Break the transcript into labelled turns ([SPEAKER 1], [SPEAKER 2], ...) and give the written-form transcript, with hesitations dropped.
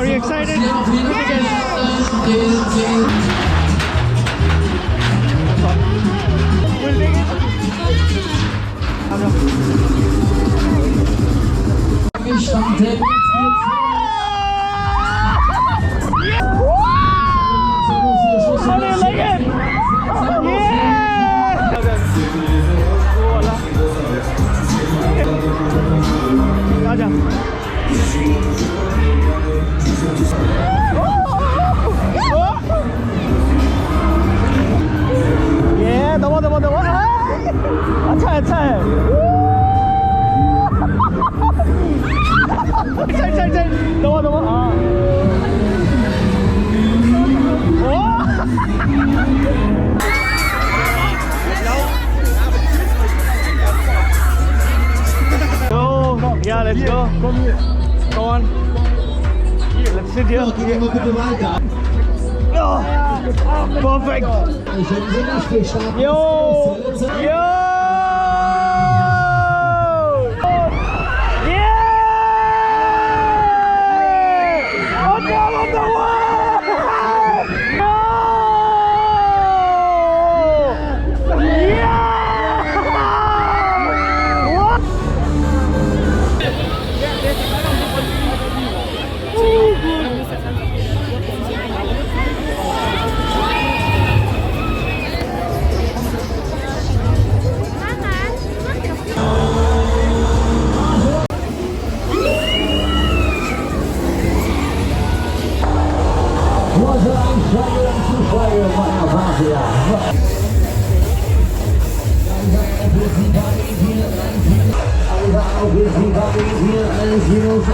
[SPEAKER 1] Are you excited? We'll take it. How do you like it? Yeah! Aja. Yeah, दबा दबा दबा अच्छा है अच्छा है साइड साइड साइड दबा दबा हाँ yeah, let's go. Go on. Let's sit here. Oh, perfect. Yo, yo. Yeah. On top of the wall. No. Yeah.
[SPEAKER 2] Hier alles hinaus,